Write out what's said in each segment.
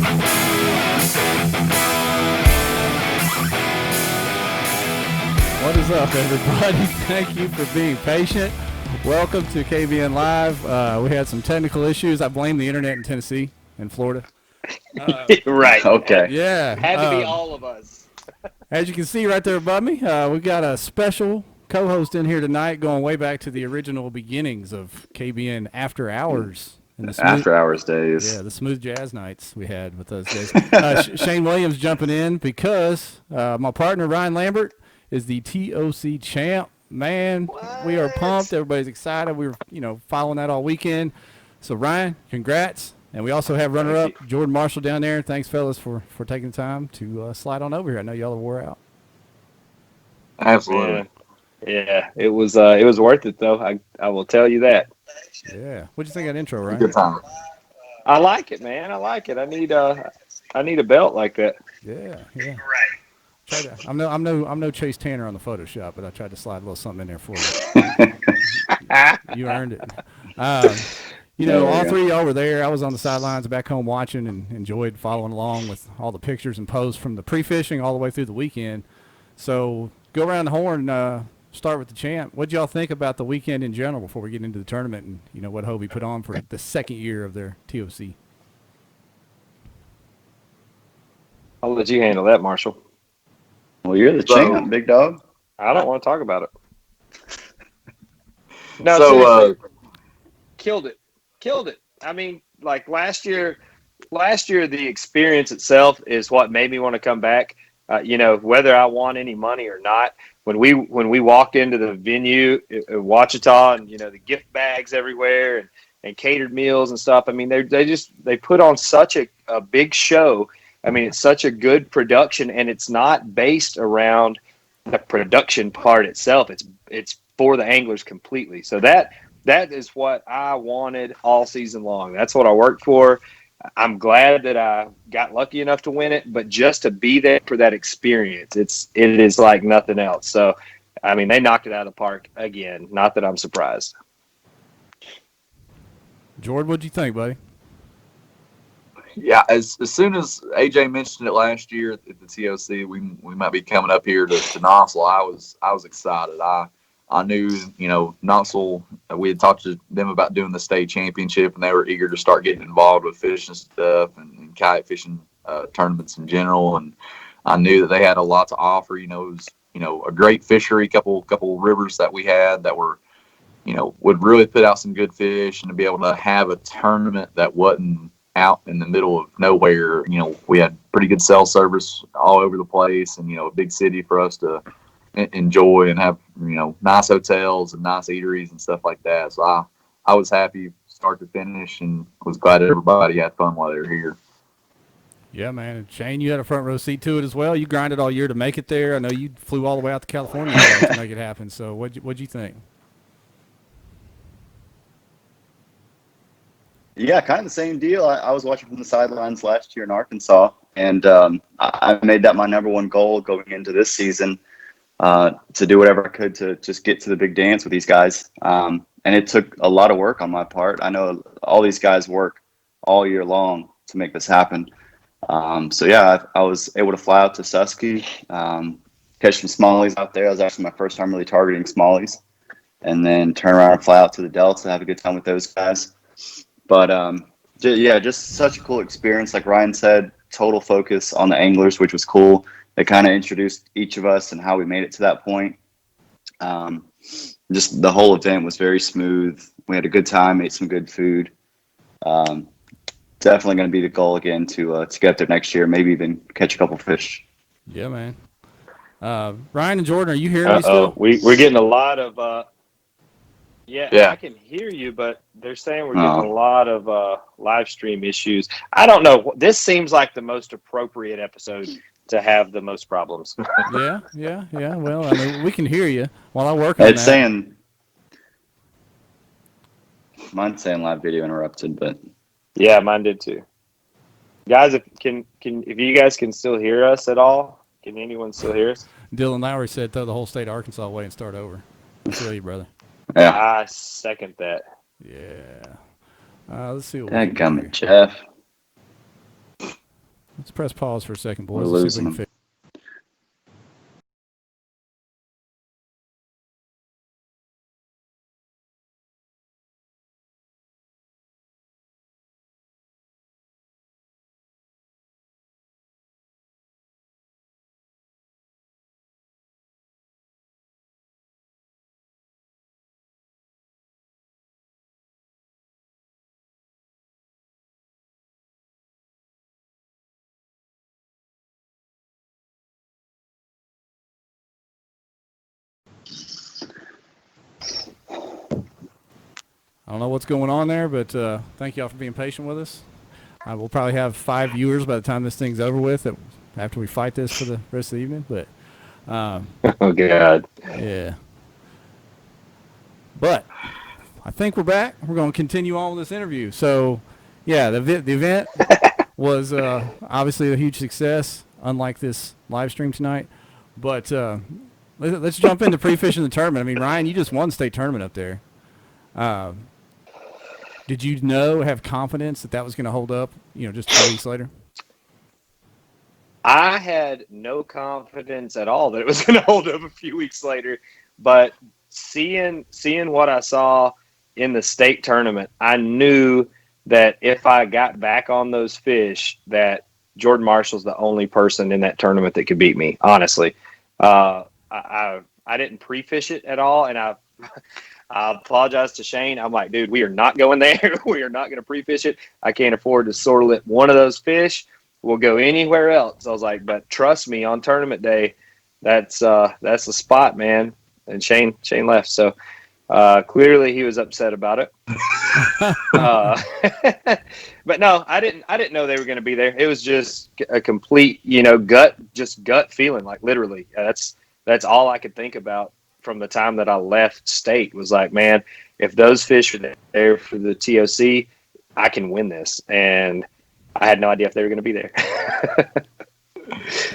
What is up, everybody? Thank you for being patient. Welcome to KBN Live. We had some technical issues. I blame the internet in Tennessee and Florida. Right. Okay. Yeah. Had to be all of us. As you can see right there above me, we've got a special co-host in here tonight going way back to the original beginnings of KBN After Hours. And the After hours days. Yeah, the smooth jazz nights we had with those days. Shane Williams jumping in because my partner, Ryan Lambert, is the TOC champ. Man, we are pumped. Everybody's excited. We were, following that all weekend. So, Ryan, congrats. And we also have runner-up Jordan Marshall down there. Thanks, fellas, for taking the time to slide on over here. I know y'all are wore out. Absolutely. Yeah, it was worth it, though. I will tell you that. Yeah. What'd you think of that intro, Ryan? Good time. I like it, man. I like it. I need a belt like that. Yeah. Right. I'm no Chase Tanner on the Photoshop, but I tried to slide a little something in there for you. You earned it. All three of y'all were there. I was on the sidelines back home watching and enjoyed following along with all the pictures and posts from the pre-fishing all the way through the weekend. So go around the horn. Start with the champ. What did y'all think about the weekend in general before we get into the tournament and what Hobie put on for the second year of their TOC? I'll let you handle that, Marshall. Well, you're the champ, big dog. I don't want to talk about it. No, So, killed it. I mean, like last year, the experience itself is what made me want to come back. Whether I won any money or not, when we walked into the venue in Ouachita and the gift bags everywhere and catered meals and stuff. I mean, they put on such a big show. I mean, it's such a good production, and it's not based around the production part itself. It's for the anglers completely. So that is what I wanted all season long. That's what I worked for. I'm glad that I got lucky enough to win it, but just to be there for that experience, it is like nothing else. So, I mean, they knocked it out of the park again. Not that I'm surprised. Jordan, what'd you think, buddy? Yeah, as soon as AJ mentioned it last year at the TOC, we might be coming up here to Knoxville. I was excited. I knew, Knoxville, we had talked to them about doing the state championship, and they were eager to start getting involved with fishing stuff and kayak fishing tournaments in general. And I knew that they had a lot to offer. It was, a great fishery, couple rivers that we had that were, would really put out some good fish, and to be able to have a tournament that wasn't out in the middle of nowhere. We had pretty good cell service all over the place, and, a big city for us to enjoy and have nice hotels and nice eateries and stuff like that. So I was happy start to finish and was glad everybody had fun while they were here. Yeah, man. And Shane, you had a front row seat to it as well. You grinded all year to make it there. I know you flew all the way out to California to make it happen. So what'd you think? Yeah, kind of the same deal. I was watching from the sidelines last year in Arkansas, and I made that my number one goal going into this season. To do whatever I could to just get to the big dance with these guys. And it took a lot of work on my part. I know all these guys work all year long to make this happen. So yeah, I was able to fly out to Susky, catch some smallies out there. That was actually my first time really targeting smallies, and then turn around and fly out to the Delta, have a good time with those guys. But yeah, just such a cool experience. Like Ryan said, total focus on the anglers, which was cool. They kind of introduced each of us and how we made it to that point. Just the whole event was very smooth. We had a good time, ate some good food. Definitely going to be the goal again to get there next year, maybe even catch a couple fish. Yeah, man. Ryan and Jordan, are you hearing me still? We're getting a lot of Yeah. I can hear you, but they're saying we're getting a lot of live stream issues. I don't know. This seems like the most appropriate episode to have the most problems. Yeah. Well, I mean, we can hear you while I work on that. It's saying, mine's saying live video interrupted, but yeah, mine did too. Guys, if you guys can still hear us at all, can anyone still hear us? Dylan Lowry said throw the whole state of Arkansas away and start over. I feel you, brother. yeah. I second that. Yeah. Let's see what Dadgummit, Jeff. Let's press pause for a second, boys. We're Let's see if we losing can them. fix. I don't know what's going on there, but thank y'all for being patient with us. We'll probably have 5 viewers by the time this thing's over with, after we fight this for the rest of the evening. But Oh God. yeah. But I think we're back. We're going to continue on with this interview. So, yeah, the event was obviously a huge success, unlike this live stream tonight. But let's jump into pre-fishing the tournament. I mean, Ryan, you just won state tournament up there. Did you have confidence that was going to hold up, just 2 weeks later? I had no confidence at all that it was going to hold up a few weeks later, but seeing what I saw in the state tournament, I knew that if I got back on those fish, that Jordan Marshall's the only person in that tournament that could beat me. Honestly, I didn't pre-fish it at all, and I apologize to Shane. I'm like, dude, we are not going there. We are not going to pre-fish it. I can't afford to sort of one of those fish. We'll go anywhere else. I was like, but trust me, on tournament day, that's the spot, man. And Shane left, so clearly he was upset about it. But no, I didn't know they were going to be there. It was just a complete, gut feeling. Like literally, that's all I could think about from the time that I left state. Was like, man, if those fish are there for the TOC, I can win this. And I had no idea if they were going to be there.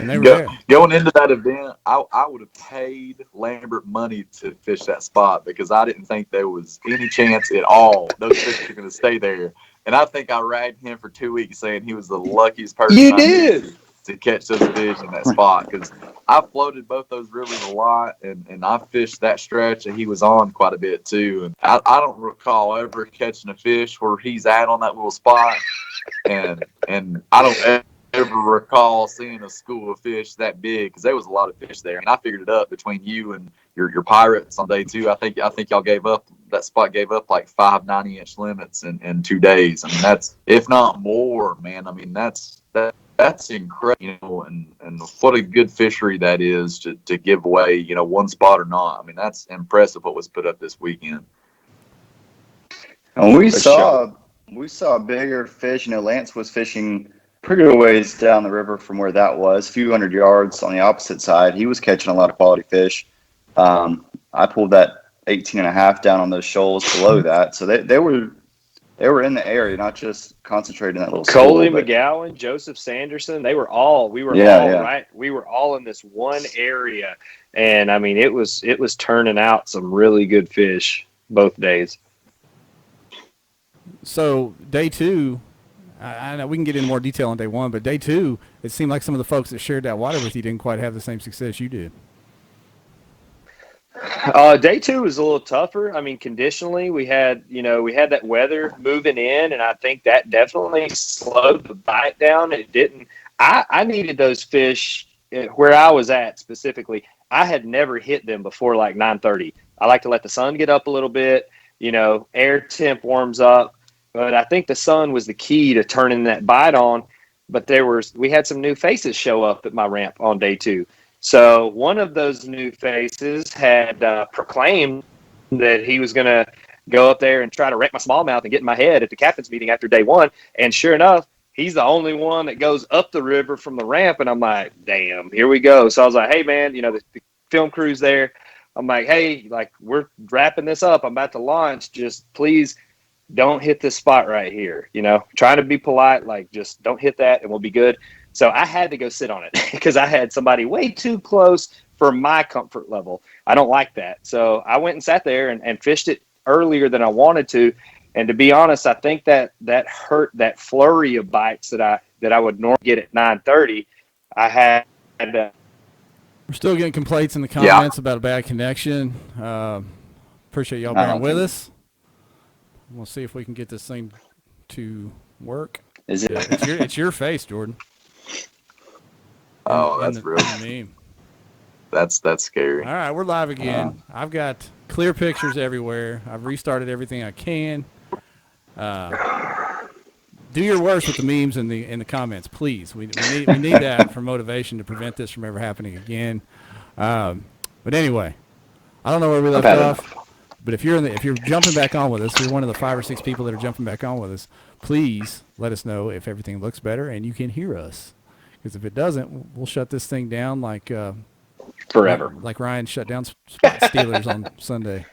And they were there. Going into that event, I would have paid Lambert money to fish that spot because I didn't think there was any chance at all those fish are going to stay there. And I think I ragged him for 2 weeks saying he was the luckiest person You did to catch those fish in that spot because I floated both those rivers a lot and I fished that stretch and he was on quite a bit too. And I don't recall ever catching a fish where he's at on that little spot. And I don't ever recall seeing a school of fish that big because there was a lot of fish there. And I figured it up between you and your pirates on day 2. I think y'all gave up, that spot gave up like 5 90-inch limits in 2 days. I mean, that's, if not more, man. I mean, that's incredible. And what a good fishery that is to give away, one spot or not. I mean, that's impressive what was put up this weekend. And we saw bigger fish. Lance was fishing pretty ways down the river from where that was, a few hundred yards on the opposite side. He was catching a lot of quality fish. I pulled that 18.5 down on those shoals below that. So they were in the area, not just concentrated in that little Coley school, McGowan, Joseph Sanderson, we were all right. We were all in this one area. And I mean, it was turning out some really good fish both days. So day 2, I know we can get into more detail on day 1, but day 2, it seemed like some of the folks that shared that water with you didn't quite have the same success you did. Day 2 was a little tougher. I mean, conditionally, we had that weather moving in, and I think that definitely slowed the bite down. It didn't. I needed those fish where I was at specifically. I had never hit them before like 9:30. I like to let the sun get up a little bit. Air temp warms up. But I think the sun was the key to turning that bite on. But we had some new faces show up at my ramp on day 2. So one of those new faces had proclaimed that he was going to go up there and try to wreck my smallmouth and get in my head at the captain's meeting after day 1. And sure enough, he's the only one that goes up the river from the ramp. And I'm like, damn, here we go. So I was like, hey, man, the film crew's there. I'm like, hey, like we're wrapping this up. I'm about to launch. Just please don't hit this spot right here, trying to be polite, like just don't hit that and we'll be good. So I had to go sit on it because I had somebody way too close for my comfort level. I don't like that. So I went and sat there and fished it earlier than I wanted to. And to be honest, I think that hurt that flurry of bites that I would normally get at 9:30. I had. We're still getting complaints in the Yeah. comments about a bad connection. Appreciate y'all bearing with us. We'll see if we can get this thing to work. Is it? It's your face, Jordan. Oh, that's real. Meme. That's scary. All right, we're live again. I've got clear pictures everywhere. I've restarted everything I can. Do your worst with the memes in the comments, please. We need that for motivation to prevent this from ever happening again. But anyway, I don't know where we left off. But if you're jumping back on with us, you're one of the 5 or 6 people that are jumping back on with us. Please let us know if everything looks better and you can hear us. Because if it doesn't, we'll shut this thing down like Forever. Like Ryan shut down Spot Steelers on Sunday.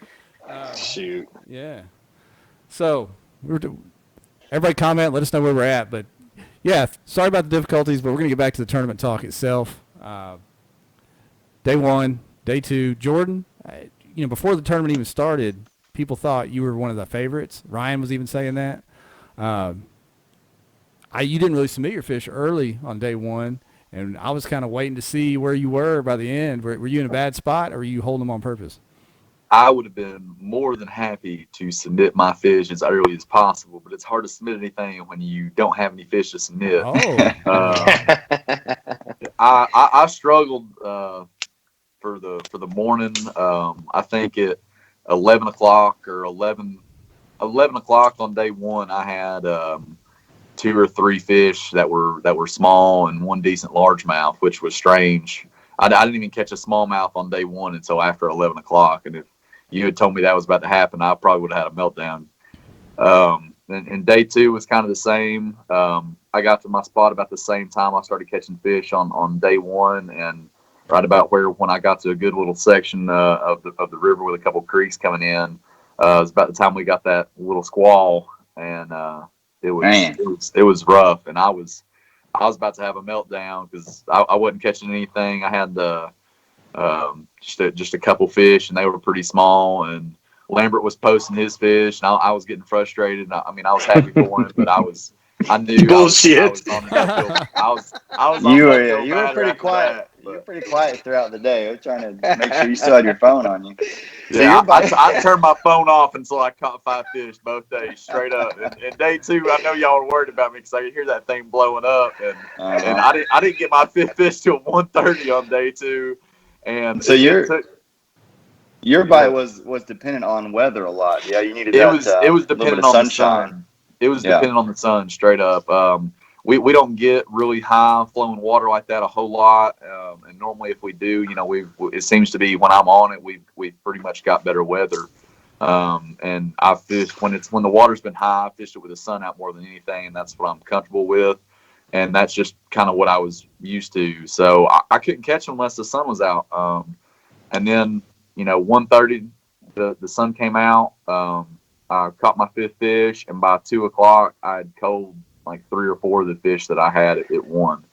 Shoot. Yeah. So everybody comment. Let us know where we're at. But yeah, sorry about the difficulties, but we're gonna get back to the tournament talk itself. Day 1, day 2, Jordan. Before the tournament even started, people thought you were one of the favorites. Ryan was even saying that. You didn't really submit your fish early on day 1, and I was kind of waiting to see where you were by the end. Were you in a bad spot, or were you holding them on purpose? I would have been more than happy to submit my fish as early as possible, but it's hard to submit anything when you don't have any fish to submit. Oh. I struggled for the morning. I think at 11 o'clock or 11 o'clock on day 1, I had 2 or 3 fish that were small and 1 decent largemouth, which was strange. I didn't even catch a smallmouth on day 1 until after 11 o'clock. And if you had told me that was about to happen, I probably would have had a meltdown. And day 2 was kind of the same. I got to my spot about the same time I started catching fish on day 1, and right about when I got to a good little section of the river with a couple creeks coming in, it was about the time we got that little squall, and it was rough, and I was about to have a meltdown because I wasn't catching anything. I had just a couple fish, and they were pretty small, and Lambert was posting his fish, and I was getting frustrated. I was happy for him, but I knew bullshit. I was You were pretty quiet. You were pretty quiet throughout the day. I was trying to make sure you still had your phone on you. Yeah, I turned my phone off until I caught 5 fish both days, straight up. And day 2, I know y'all were worried about me because I could hear that thing blowing up, and I didn't get my 5th fish till 1:30 on day 2. And so your bite was dependent on weather a lot. Yeah, you needed it was dependent on sunshine. The sun. It was dependent on the sun, straight up. We don't get really high flowing water like that a whole lot, and normally if we do, it seems to be when I'm on it, we've pretty much got better weather. And I fished when the water's been high. I fished it with the sun out more than anything, and that's what I'm comfortable with. And that's just kind of what I was used to. So I couldn't catch them unless the sun was out. And then 1:30, the sun came out. I caught my 5th fish, and by 2 o'clock, I had culled like 3 or 4 of the fish that I had at 1.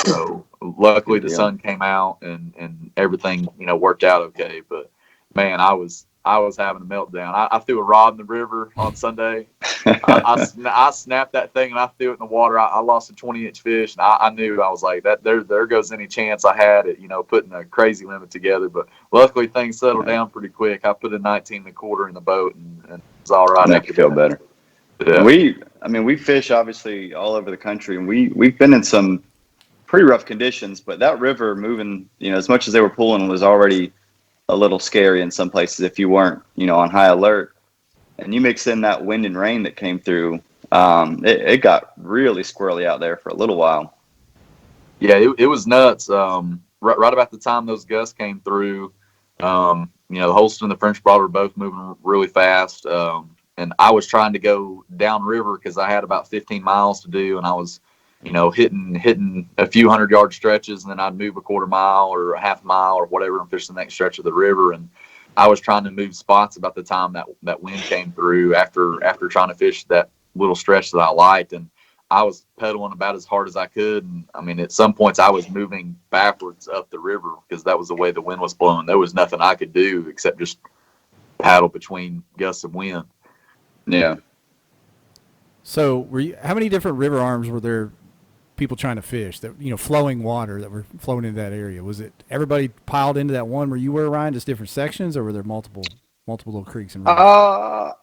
So luckily the sun came out and everything, worked out okay. But man, I was having a meltdown. I threw a rod in the river on Sunday. I snapped that thing and I threw it in the water. I lost a 20-inch fish, and I knew, I was like, that there goes any chance I had at putting a crazy limit together. But luckily things settled down pretty quick. I put a 19.25 in the boat, and it was all right. Make you feel better. Yeah. We fish obviously all over the country, and we've been in some pretty rough conditions, but that river moving, as much as they were pulling, was already a little scary in some places if you weren't, on high alert. And you mix in that wind and rain that came through, it got really squirrely out there for a little while. Yeah, it was nuts. Right about the time those gusts came through, the Holston and the French Broad were both moving really fast. And I was trying to go downriver because I had about 15 miles to do, and I was, hitting a few 100-yard stretches, and then I'd move a quarter mile or a half mile or whatever and fish the next stretch of the river. And I was trying to move spots about the time that wind came through after trying to fish that little stretch that I liked. And I was pedaling about as hard as I could. And at some points I was moving backwards up the river because that was the way the wind was blowing. There was nothing I could do except just paddle between gusts of wind. Yeah. So, how many different river arms were there? People trying to fish that flowing water that were flowing into that area. Was it everybody piled into that one where you were, Ryan, just different sections, or were there multiple little creeks and rivers?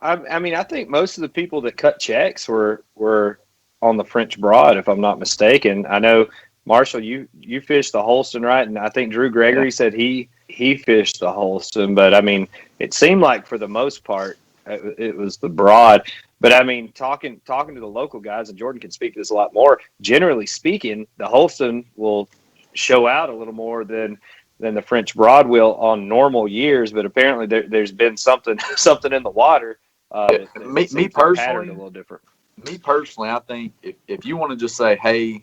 I mean, I think most of the people that cut checks were on the French Broad, if I'm not mistaken. I know Marshall, you fished the Holston, right? And I think Drew Gregory said he fished the Holston, but I mean, it seemed like for the most part it was the Broad. But I mean, talking to the local guys, and Jordan can speak to this a lot more. Generally speaking, the Holston will show out a little more than the French Broad will on normal years. But apparently, there's been something in the water. Me personally, a little different. Me personally, I think if you want to just say, hey,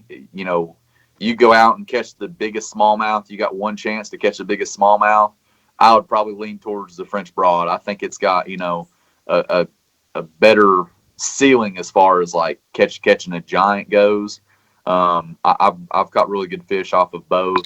you go out and catch the biggest smallmouth, you got one chance to catch the biggest smallmouth, I would probably lean towards the French Broad. I think it's got a better ceiling as far as like catching a giant goes. I've got really good fish off of both,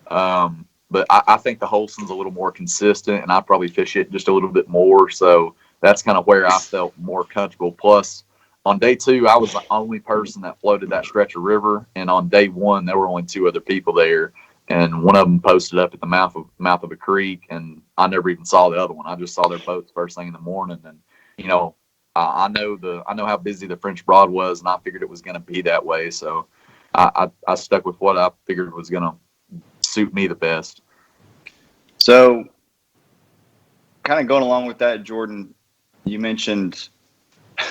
but I think the Holston's a little more consistent, and I probably fish it just a little bit more. So that's kind of where I felt more comfortable. Plus, on day 2, I was the only person that floated that stretch of river, and on day 1, there were only 2 other people there, and one of them posted up at the mouth of a creek, and I never even saw the other one. I just saw their boats first thing in the morning, and I know how busy the French Broad was, and I figured it was going to be that way. So I stuck with what I figured was going to suit me the best. So, kind of going along with that, Jordan, you mentioned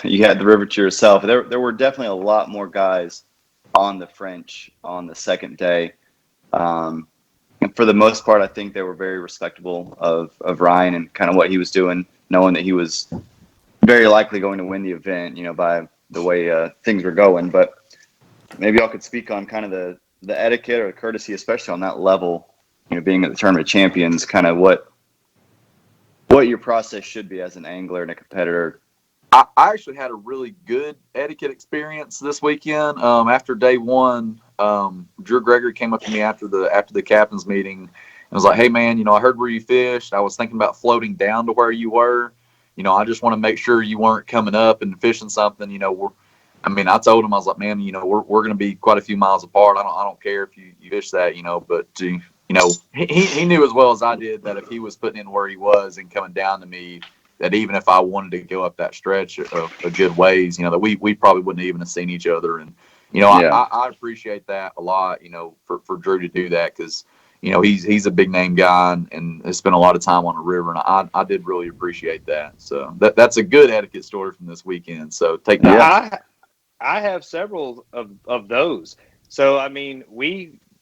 you had the river to yourself. There were definitely a lot more guys on the French on the second day. And for the most part, I think they were very respectable of Ryan and kind of what he was doing, knowing that he was very likely going to win the event, by the way things were going. But maybe y'all could speak on kind of the etiquette or the courtesy, especially on that level, being at the Tournament of Champions, kind of what your process should be as an angler and a competitor. I actually had a really good etiquette experience this weekend. After day 1, Drew Gregory came up to me after the captain's meeting and was like, "Hey man, I heard where you fished. I was thinking about floating down to where you were. I just want to make sure you weren't coming up and fishing something. I told him, I was like, man, we're going to be quite a few miles apart. I don't care if you fish that, but he knew as well as I did that if he was putting in where he was and coming down to me, that even if I wanted to go up that stretch a good ways, that we probably wouldn't even have seen each other. And, I appreciate that a lot, for Drew to do that, because he's a big name guy and has spent a lot of time on the river, and I did really appreciate that. So that's a good etiquette story from this weekend. So take that. I have several of those. So I mean,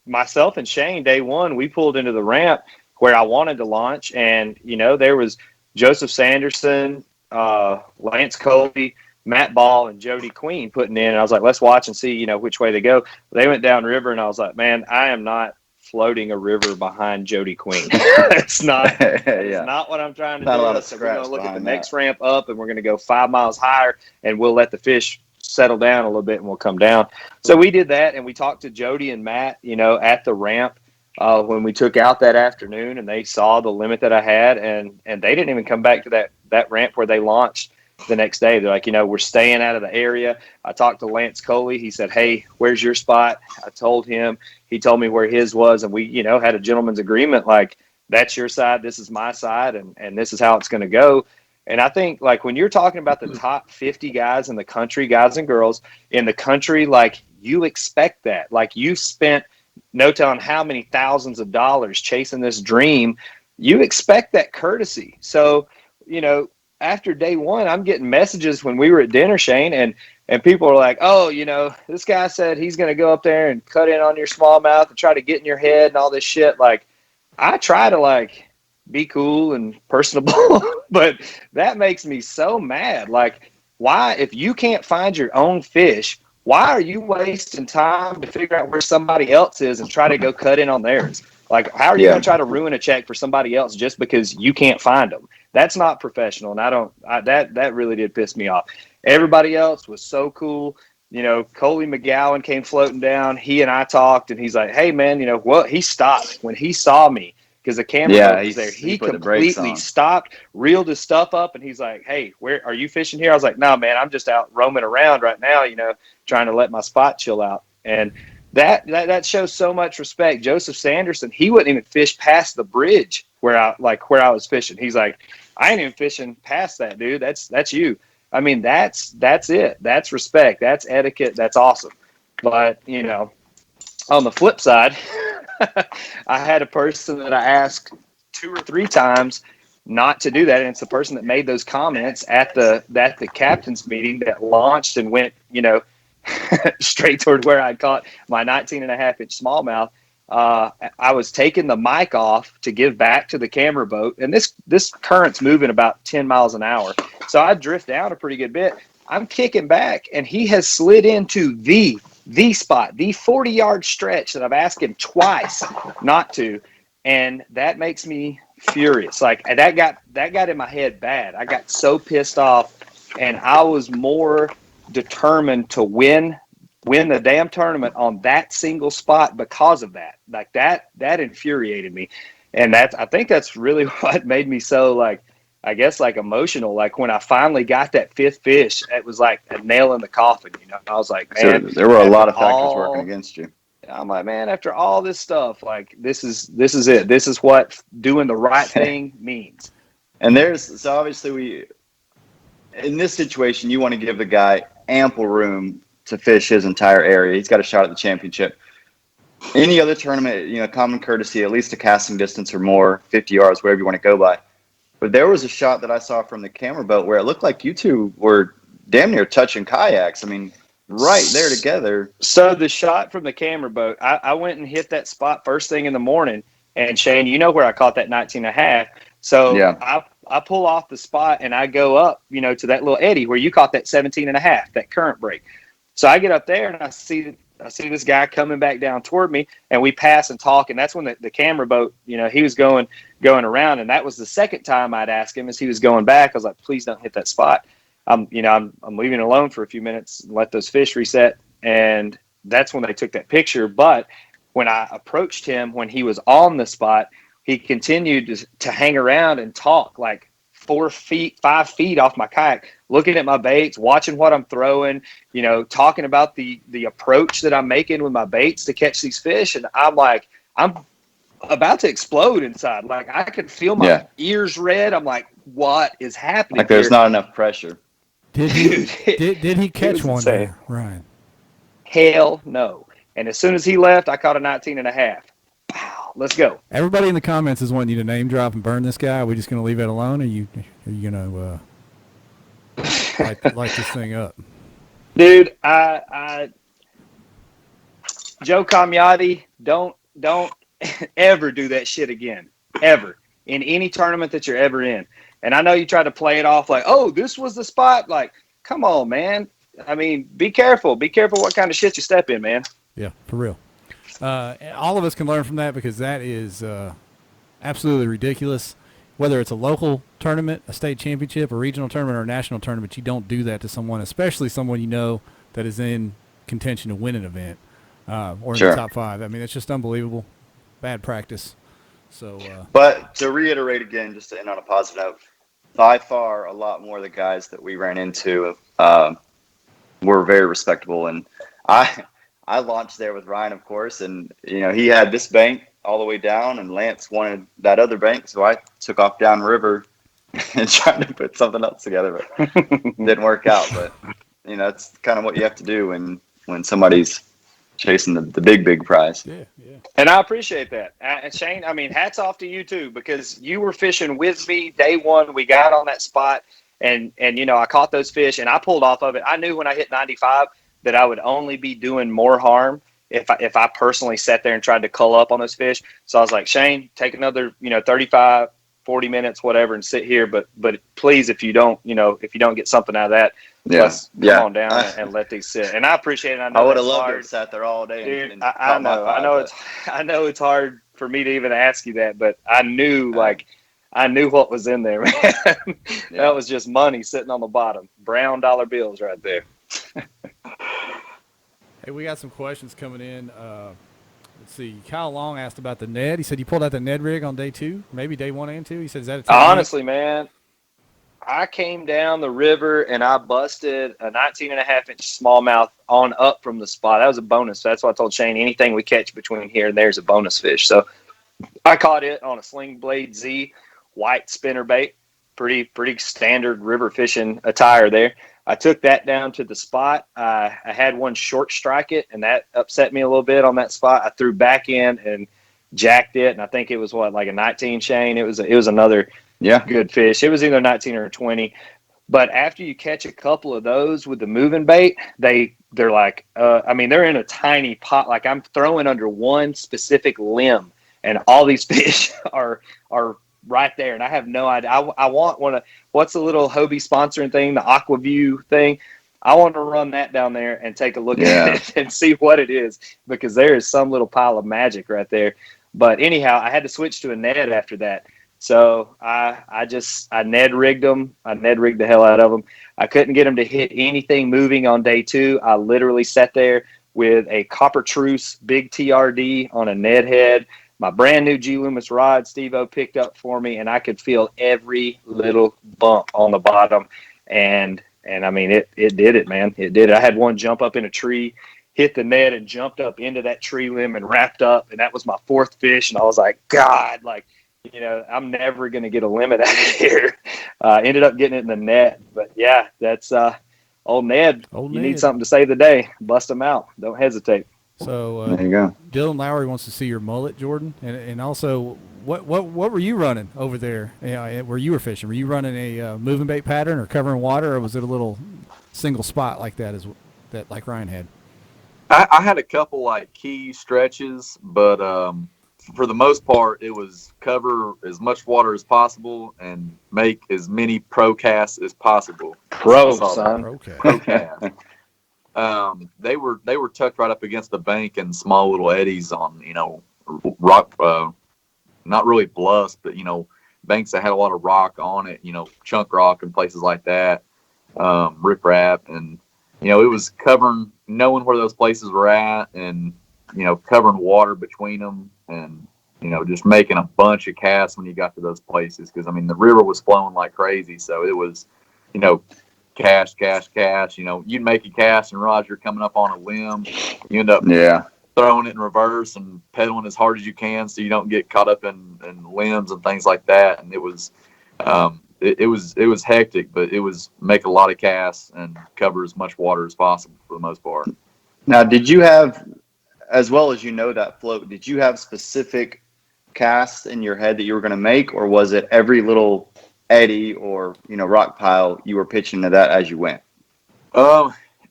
myself and Shane, day 1, we pulled into the ramp where I wanted to launch, and there was Joseph Sanderson, Lance Coley, Matt Ball, and Jody Queen putting in. And I was like, let's watch and see which way they go. They went downriver, and I was like, man, I am not floating a river behind Jody Queen. It's not what I'm trying to do. So we're going to look at the next ramp up, and we're going to go 5 miles higher, and we'll let the fish settle down a little bit, and we'll come down. So we did that, and we talked to Jody and Matt, at the ramp when we took out that afternoon, and they saw the limit that I had, and they didn't even come back to that ramp where they launched the next day. They're like, we're staying out of the area. I talked to Lance Coley. He said, hey, where's your spot? I told him. He told me where his was, and we, had a gentleman's agreement, like, that's your side, this is my side, and this is how it's going to go. And I think, like, when you're talking about the top 50 guys in the country, guys and girls in the country, like, you expect that. Like, you spent no telling how many thousands of dollars chasing this dream. You expect that courtesy. So, after day 1, I'm getting messages when we were at dinner, Shane, and people are like, oh, this guy said he's going to go up there and cut in on your smallmouth and try to get in your head and all this shit. Like, I try to, like, be cool and personable, but that makes me so mad. Like, why, if you can't find your own fish, why are you wasting time to figure out where somebody else is and try to go cut in on theirs? Like, how are you going to try to ruin a check for somebody else just because you can't find them? That's not professional. And that really did piss me off. Everybody else was so cool. Coley McGowan came floating down. He and I talked, and he's like, hey man, what? He stopped when he saw me. because the camera Yeah, was there. he He put the brakes completely on. stopped, reeled his stuff up, and he's like, "Hey, where are you fishing here?" I was like, "No, man, I'm just out roaming around right now, trying to let my spot chill out." And that shows so much respect. Joseph Sanderson, he wouldn't even fish past the bridge where I was fishing. He's like, "I ain't even fishing past that, dude. That's you." I mean, that's it. That's respect. That's etiquette. That's awesome. But, on the flip side, I had a person that I asked 2 or 3 times not to do that. And it's the person that made those comments at the captain's meeting that launched and went, straight toward where I caught my 19.5-inch smallmouth. I was taking the mic off to give back to the camera boat, and this current's moving about 10 miles an hour. So I drift down a pretty good bit. I'm kicking back, and he has slid into the spot, the 40-yard stretch that I've asked him twice not to, and that makes me furious. Like that got in my head bad. I got so pissed off, and I was more determined to win the damn tournament on that single spot because of that. Like that infuriated me, and I think that's really what made me so I guess emotional. Like when I finally got that 5th fish, it was like a nail in the coffin. I was like, man, So there were a lot of factors working against you. I'm like, man, after all this stuff, like this is it. This is what doing the right thing means. And so obviously in this situation, you want to give the guy ample room to fish his entire area. He's got a shot at the championship. Any other tournament, common courtesy, at least a casting distance or more, 50 yards, whatever you want to go by. But there was a shot that I saw from the camera boat where it looked like you two were damn near touching kayaks. I mean, right there together. So the shot from the camera boat, I went and hit that spot first thing in the morning. And Shane, where I caught that 19.5. So yeah. I pull off the spot and I go up, to that little eddy where you caught that 17.5, that current break. So I get up there and I see this guy coming back down toward me, and we pass and talk. And that's when the camera boat, he was going around. And that was the second time I'd ask him as he was going back. I was like, please don't hit that spot. I'm leaving it alone for a few minutes and let those fish reset. And that's when they took that picture. But when I approached him, when he was on the spot, he continued to hang around and talk like 4 feet, 5 feet off my kayak, looking at my baits, watching what I'm throwing, talking about the approach that I'm making with my baits to catch these fish. And I'm like, I'm about to explode inside. Like I could feel my ears red. I'm like, what is happening? Like there's not enough pressure. Did he catch one there, Ryan? Hell no. And as soon as he left, I caught a 19.5. Wow, let's go. Everybody in the comments is wanting you to name drop and burn this guy. Are we just going to leave it alone, or are you going to light this thing up? Dude, I Joe Camiotti, don't ever do that shit again, ever, in any tournament that you're ever in. And I know you try to play it off like, oh, this was the spot. Like, come on, man. I mean, be careful. Be careful what kind of shit you step in, man. Yeah, for real. All of us can learn from that because that is absolutely ridiculous. Whether it's a local tournament, a state championship, a regional tournament, or a national tournament, you don't do that to someone, especially someone that is in contention to win an event or in the top 5. I mean, it's just unbelievable. Bad practice. So, but to reiterate again, just to end on a positive note, by far a lot more of the guys that we ran into were very respectable. And I launched there with Ryan, of course, and he had this bank all the way down, and Lance wanted that other bank, so I took off downriver and tried to put something else together, but didn't work out. But that's kind of what you have to do when somebody's chasing the big prize. Yeah. And I appreciate that. And Shane, I mean, hats off to you too, because you were fishing with me day one. We got on that spot, and I caught those fish, and I pulled off of it. I knew when I hit 95 that I would only be doing more harm if I personally sat there and tried to cull up on those fish. So I was like, Shane, take another 35, 40 minutes, whatever, and sit here. But please, if you don't get something out of that, let's come on down and let these sit. And I appreciate it. I would have loved to have sat there all day. Dude, and I know it's hard for me to even ask you that, but I knew what was in there, man. That was just money sitting on the bottom. Brown dollar bills right there. Hey, we got some questions coming in. Let's see. Kyle Long asked about the Ned. He said you pulled out the Ned rig on day 2, maybe day 1 and 2. He said, is that a technique? Honestly, man, I came down the river and I busted a 19.5-inch smallmouth on up from the spot. That was a bonus. That's why I told Shane anything we catch between here and there is a bonus fish. So I caught it on a Sling Blade Z white spinner bait. Pretty standard river fishing attire there. I took that down to the spot. I had one short strike it, and that upset me a little bit on that spot. I threw back in and jacked it, and I think it was like a 19 Shane. It was another good fish. It was either 19 or 20. But after you catch a couple of those with the moving bait, they're like, they're in a tiny pot. Like I'm throwing under one specific limb, and all these fish are right there, and I have no idea. I want what's the little Hobie sponsoring thing, the Aquaview thing? I want to run that down there and take a look at it and see what it is, because there is some little pile of magic right there. But anyhow, I had to switch to a Ned after that. So I Ned rigged them. I Ned rigged the hell out of them. I couldn't get them to hit anything moving on day 2. I literally sat there with a Copper Truce big TRD on a Ned head, my brand new G Loomis rod Steve-O picked up for me, and I could feel every little bump on the bottom. And I mean, it did it, man. It did it. I had one jump up in a tree, hit the net, and jumped up into that tree limb and wrapped up. And that was my 4th fish. And I was like, God, like, I'm never going to get a limit out of here. Ended up getting it in the net. But, yeah, that's old Ned. Need something to save the day. Bust them out. Don't hesitate. So there you go. Dylan Lowry wants to see your mullet, Jordan, and also what were you running over there? Where you were fishing? Were you running a moving bait pattern or covering water, or was it a little single spot like that like Ryan had? I had a couple like key stretches, but for the most part, it was cover as much water as possible and make as many pro casts as possible. Pro son. Pro cast. They were tucked right up against the bank in small little eddies on, rock, not really bluffs, but, banks that had a lot of rock on it, chunk rock and places like that, riprap. And, it was covering, knowing where those places were at and, covering water between them and, just making a bunch of casts when you got to those places. Cause the river was flowing like crazy. So it was, cash. You'd make a cast and Roger coming up on a limb. You end up throwing it in reverse and pedaling as hard as you can so you don't get caught up in limbs and things like that. And it was it was hectic, but it was make a lot of casts and cover as much water as possible for the most part. Now, did you have, as well as that float, did you have specific casts in your head that you were going to make, or was it every little eddy or rock pile you were pitching to that as you went?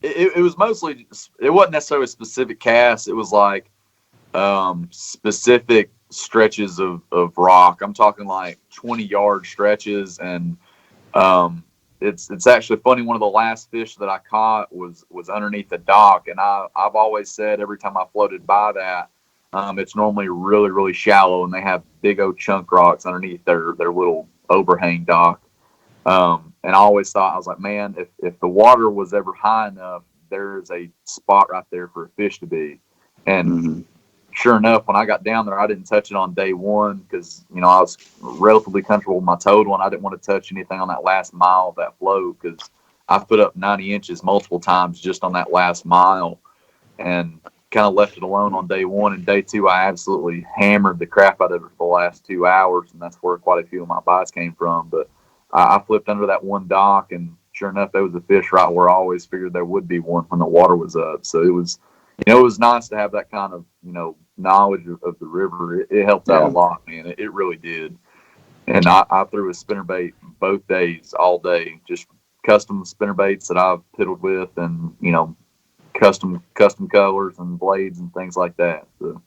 It was mostly, it wasn't necessarily a specific cast. It was like specific stretches of rock. I'm talking like 20-yard stretches, and it's actually funny. One of the last fish that I caught was underneath the dock, and I've always said every time I floated by that, it's normally really, really shallow, and they have big old chunk rocks underneath their little overhang dock. And I always thought, I was like, man, if the water was ever high enough, there's a spot right there for a fish to be. And sure enough, when I got down there, I didn't touch it on day 1 because, I was relatively comfortable with my total, and I didn't want to touch anything on that last mile of that float because I put up 90 inches multiple times just on that last mile and kind of left it alone on day 1. And day 2, I absolutely hammered the crap out of it for the last 2 hours, and that's where quite a few of my bites came from. But I flipped under that one dock, and sure enough, there was a fish right where I always figured there would be one when the water was up. So it was, it was nice to have that kind of, knowledge of the river. It helped out a lot, man. It really did. And I threw a spinnerbait both days, all day, just custom spinnerbaits that I've piddled with, and custom colors and blades and things like that. So.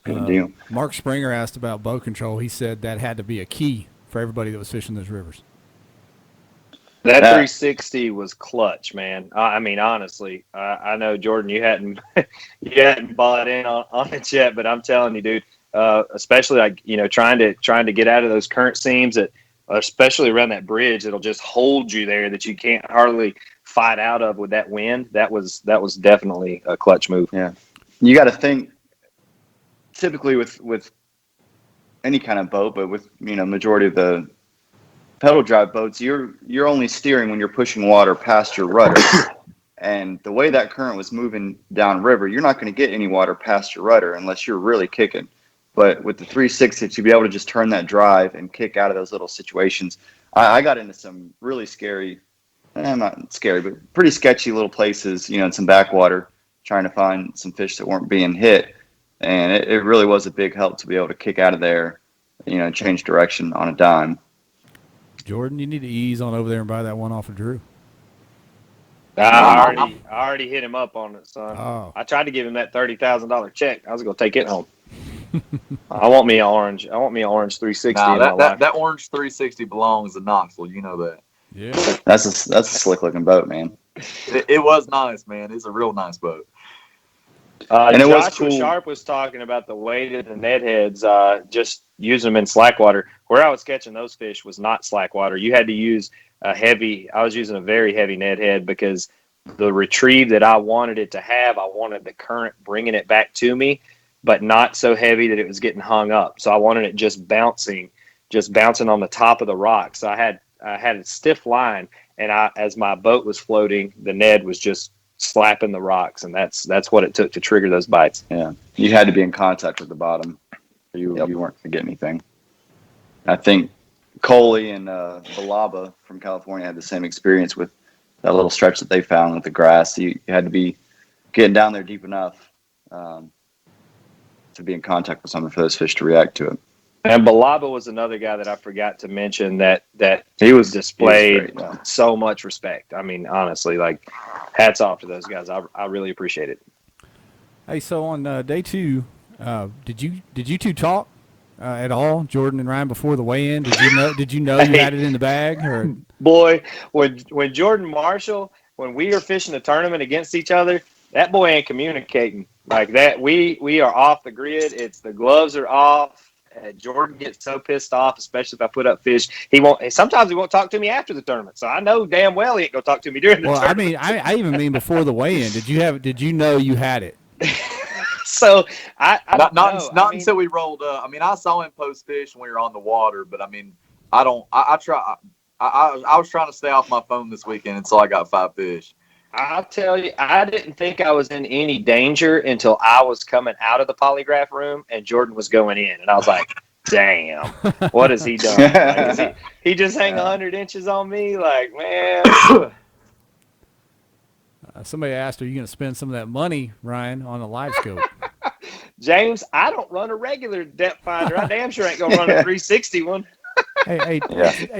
Good deal. Mark Springer asked about bow control. He said that had to be a key for everybody that was fishing those rivers. That 360 was clutch, man. I mean, honestly, I know Jordan, you hadn't bought in on it yet, but I'm telling you, dude, especially like trying to get out of those current seams that, especially around that bridge, it'll just hold you there that you can't hardly fight out of with that wind. That was definitely a clutch move. Yeah, you got to think typically with any kind of boat, but with majority of the pedal drive boats, you're only steering when you're pushing water past your rudder. And the way that current was moving downriver, you're not going to get any water past your rudder unless you're really kicking. But with the 360, to be able to just turn that drive and kick out of those little situations, I got into some really scary, not scary, but pretty sketchy little places, in some backwater, trying to find some fish that weren't being hit. And it really was a big help to be able to kick out of there, change direction on a dime. Jordan, you need to ease on over there and buy that one off of Drew. I already hit him up on it, son. Oh. I tried to give him that $30,000 check. I was going to take it home. I want me an orange. I want me an orange 360. That orange 360 belongs to Knoxville. You know that. Yeah. That's a slick looking boat, man. It was nice, man. It's a real nice boat. And it was Joshua cool. Sharp was talking about the weight of the net heads, just using them in slack water. Where I was catching those fish was not slack water. You had to use I was using a very heavy net head because the retrieve that I wanted it to have, I wanted the current bringing it back to me, but not so heavy that it was getting hung up. So I wanted it just bouncing on the top of the rock. So I had a stiff line, and as my boat was floating, the Ned was just slapping the rocks, and that's what it took to trigger those bites. Yeah, you had to be in contact with the bottom. You weren't going to get anything. I think Coley and Balaba from California had the same experience with that little stretch that they found with the grass. You had to be getting down there deep enough to be in contact with something for those fish to react to it. And Balaba was another guy that I forgot to mention that he was displayed great, yeah. so much respect. I mean, honestly, like, hats off to those guys. I really appreciate it. Hey, so on day 2, did you two talk at all, Jordan and Ryan, before the weigh-in? Did you know you had it in the bag? Or Boy, when Jordan Marshall, when we are fishing a tournament against each other, that boy ain't communicating like that. We are off the grid. It's the gloves are off. Jordan gets so pissed off, especially if I put up fish. Sometimes he won't talk to me after the tournament. So I know damn well he ain't gonna talk to me during the tournament. I mean, I even mean before the weigh-in. Did you know you had it? So I don't know. Not until we rolled up. I mean, I saw him post fish when we were on the water, but I mean, I was trying to stay off my phone this weekend until I got 5 fish. I'll tell you, I didn't think I was in any danger until I was coming out of the polygraph room and Jordan was going in. And I was like, damn, what has he done? Like, he just hang 100 inches on me? Like, man. Somebody asked, are you going to spend some of that money, Ryan, on a live scope? James, I don't run a regular depth finder. I damn sure ain't going to run a 360 one. Hey,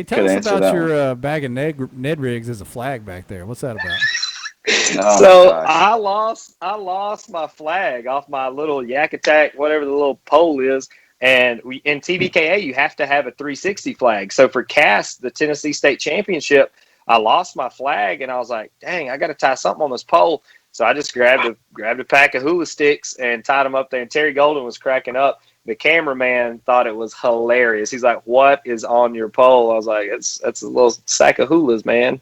tell us about your bag of Ned rigs as a flag back there. What's that about? Oh, So I lost my flag off my little Yak Attack, whatever the little pole is. And in TVKA, you have to have a 360 flag. So for cast, the Tennessee State Championship, I lost my flag, and I was like, dang, I got to tie something on this pole. So I just grabbed a pack of hula sticks and tied them up there. And Terry Golden was cracking up. The cameraman thought it was hilarious. He's like, what is on your pole? I was like, it's a little sack of hulas, man.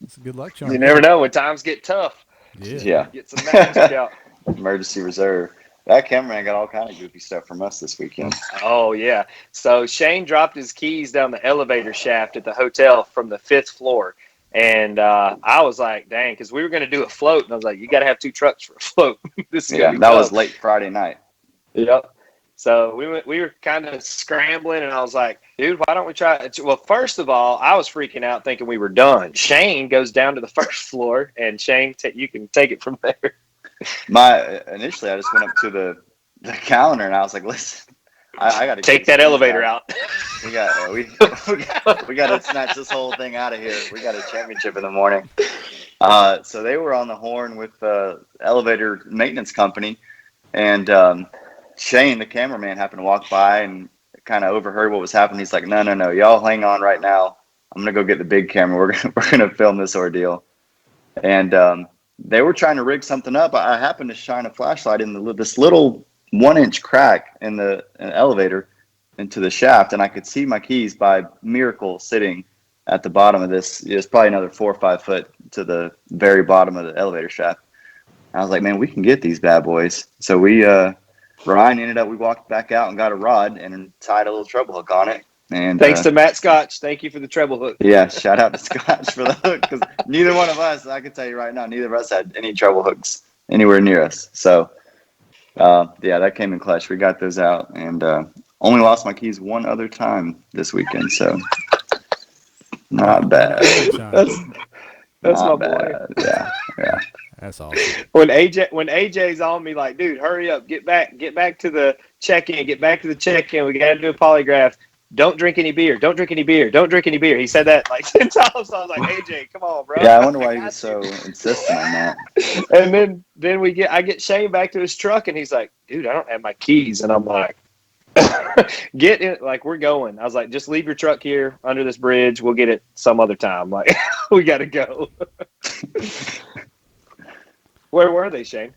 It's a good luck charm. You never know when times get tough. Yeah. Get some magic out. Emergency reserve. That cameraman got all kind of goofy stuff from us this weekend. Oh, yeah. So Shane dropped his keys down the elevator shaft at the hotel from the 5th floor. And I was like, dang, because we were going to do a float. And I was like, you got to have 2 trucks for a float. That was late Friday night. Yep. So we were kind of scrambling, and I was like, dude, why don't we try it? Well, first of all, I was freaking out thinking we were done. Shane goes down to the 1st floor, and Shane, you can take it from there. Initially, I just went up to the calendar, and I was like, listen, I got to take that elevator out. We got to snatch this whole thing out of here. We got a championship in the morning. So they were on the horn with the elevator maintenance company, and Shane, the cameraman, happened to walk by and kind of overheard what was happening. He's like, no, y'all hang on right now. I'm gonna go get the big camera. We're gonna film this ordeal. And they were trying to rig something up. I happened to shine a flashlight in this little 1-inch crack in the elevator into the shaft, and I could see my keys by miracle sitting at the bottom of this. It's probably another 4 or 5 foot to the very bottom of the elevator shaft. I was like, man, we can get these bad boys. So we Ryan ended up, we walked back out and got a rod and tied a little treble hook on it. And Thanks to Matt Scotch. Thank you for the treble hook. yeah, shout out to Scotch for the hook, because neither one of us, I can tell you right now, neither of us had any treble hooks anywhere near us. So, yeah, that came in clutch. We got those out, and only lost my keys one other time this weekend. So, not bad. That's Not my boy. bad. Yeah, yeah. That's awesome. When AJ's on me, like, dude, hurry up, get back to the check-in, We got to do a polygraph. Don't drink any beer. Don't drink any beer. Don't drink any beer. He said that like 10 times. So I was like, AJ, come on, bro. Yeah, I wonder why he was so insistent on that. And then I get Shane back to his truck, and he's like, dude, I don't have my keys. And I'm like, get in, like, we're going. I was like, just leave your truck here under this bridge. We'll get it some other time. Like, we got to go. Where were they, Shane?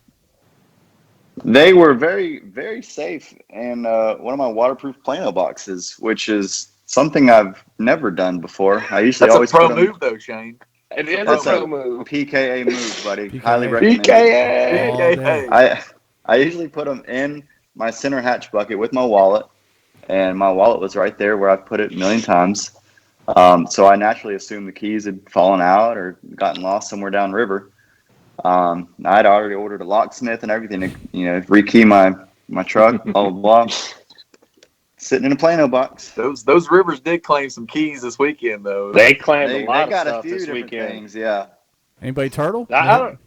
They were very, very safe in one of my waterproof Plano boxes, which is something I've never done before. I usually That's always a pro put them, move, though, Shane. It is That's a a pro move. PKA move, buddy. PKA. Highly recommend it. PKA. All day. I usually put them in my center hatch bucket with my wallet, and my wallet was right there where I've put it a million times. So I naturally assumed the keys had fallen out or gotten lost somewhere downriver. I'd already ordered a locksmith and everything to, rekey my truck, blah, blah, blah. Sitting in a Plano box. Those rivers did claim some keys this weekend, though. They claimed They a lot got of a stuff few this different weekend. things, yeah. Anybody turtle? I don't.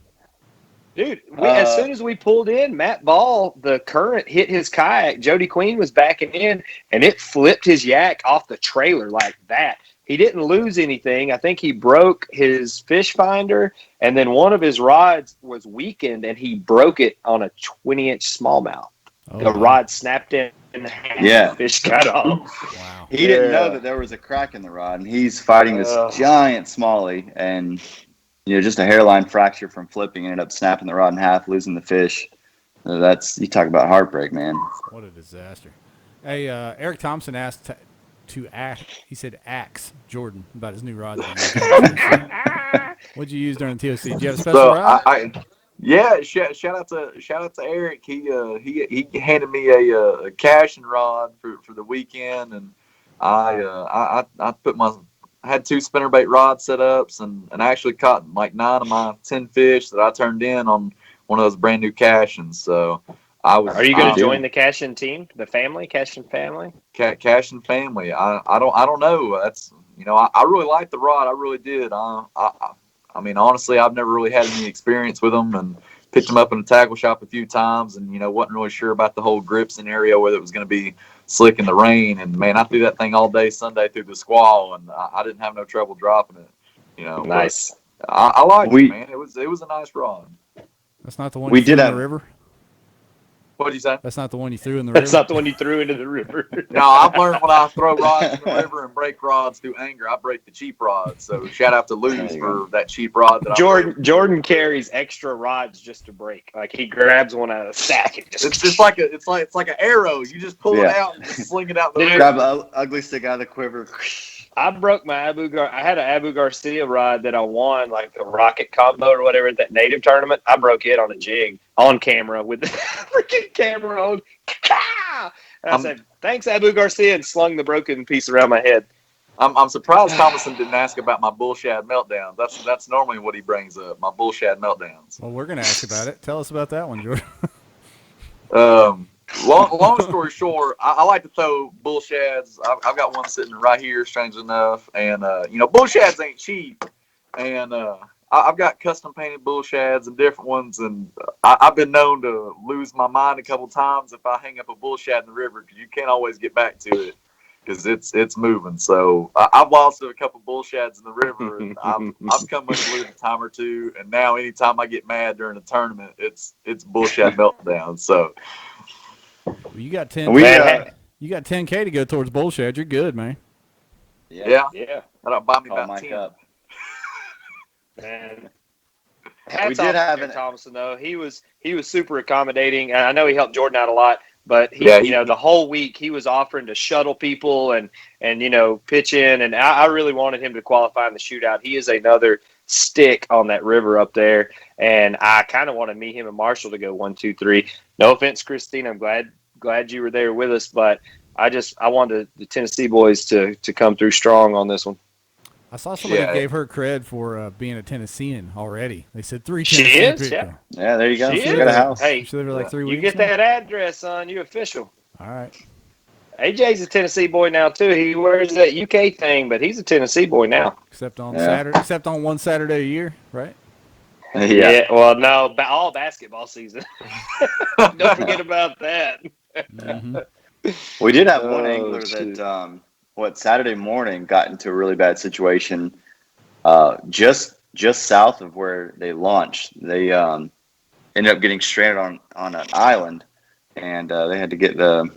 Dude, as soon as we pulled in, Matt Ball, the current hit his kayak. Jody Queen was backing in, and it flipped his yak off the trailer like that. He didn't lose anything. I think he broke his fish finder, and then one of his rods was weakened, and he broke it on a 20-inch smallmouth. Oh, The wow. rod snapped in half. Yeah. The fish got off. Wow. He didn't know Yeah. that there was a crack in the rod, and he's fighting this giant smallie, and just a hairline fracture from flipping, ended up snapping the rod in half, losing the fish. That's, you talk about heartbreak, man. What a disaster. Hey, Eric Thompson asked to act. He said axe Jordan about his new rod. What'd you use during the TOC? Did you have a special rod? Yeah, shout out to Eric. He handed me a cash and rod for the weekend, and I had 2 spinnerbait rod setups, and I actually caught like 9 of my 10 fish that I turned in on one of those brand new Cashin. So I was. Are you going to join the Cashin team, the family, Cashin family? Cashin family. I don't know. That's I really liked the rod. I really did. I mean, honestly, I've never really had any experience with them, and picked them up in a tackle shop a few times, and wasn't really sure about the whole grip scenario, whether it was going to be slick in the rain. And man, I threw that thing all day Sunday through the squall, and I didn't have no trouble dropping it. Nice. I liked it, man. It was a nice rod. That's not the one We you threw did in have- the river? What did you say? That's not the one you threw in the river? That's not the one you threw into the river. No, I've learned when I throw rods in the river and break rods through anger, I break the cheap rods. So shout out to Luz for that cheap rod that Jordan carries extra rods just to break. Like, he grabs one out of the sack and just. It's just like an arrow. You just pull it out and just sling it out the river. Grab an ugly stick out of the quiver. I broke my I had an Abu Garcia rod that I won, like a rocket combo or whatever at that native tournament. I broke it on a jig on camera with the freaking camera on. And I said, thanks, Abu Garcia, and slung the broken piece around my head. I'm surprised Thomason didn't ask about my bullshad meltdowns. That's normally what he brings up, my bullshad meltdowns. Well, we're going to ask about it. Tell us about that one, Jordan. Long story short, I like to throw bull shads. I've got one sitting right here, strange enough. And, bull shads ain't cheap. And I've got custom painted bull shads and different ones. And I've been known to lose my mind a couple times if I hang up a bull shad in the river, because you can't always get back to it because it's moving. So I've lost a couple bull shads in the river, and I've come unglued a time or two. And now anytime I get mad during a tournament, it's bull shad meltdown. So. Well, you got 10. You got 10K to go towards bullshad. You're good, man. Yeah. That'll buy me Call about Mike 10. up. Man. We Hats did off have to an Thomason, though. He was super accommodating, and I know he helped Jordan out a lot. But he the whole week he was offering to shuttle people and pitch in, and I really wanted him to qualify in the shootout. He is another stick on that river up there. And I kind of want to meet him and Marshall to go 1, 2, 3. No offense, Christine. I'm glad you were there with us, but I wanted the Tennessee boys to come through strong on this one. I saw somebody gave her cred for being a Tennessean already. They said 3 She Tennessee is, people. Yeah, there you go. She She is. got a house. Hey, She lived there like 3 weeks. You get now? that address, son. You official. All right. AJ's a Tennessee boy now too. He wears that UK thing, but he's a Tennessee boy now. Except on Saturday. Except on one Saturday a year, right? Yeah. Well, no, all basketball season. Don't forget about that. Mm-hmm. We did have one angler that Saturday morning got into a really bad situation just south of where they launched. They ended up getting stranded on an island, and they had to get the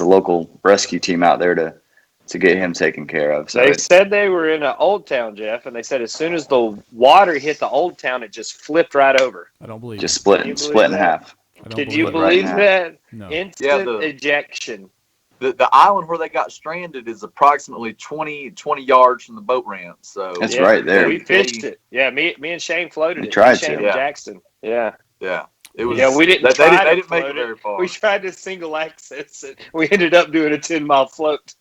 local rescue team out there to get him taken care of. So they said they were in an old town, Jeff, and they said as soon as the water hit the old town, it just flipped right over. I don't believe just it. split in half. Did you believe that? No. Instant ejection. The island where they got stranded is approximately 20 yards from the boat ramp. So that's right there. We fished it. Yeah, me and Shane floated it. Tried Shane to. and Jackson. Yeah. Yeah. It was. Yeah, we didn't. They Try didn't to make float it very far. We tried to single access it. We ended up doing a 10-mile float.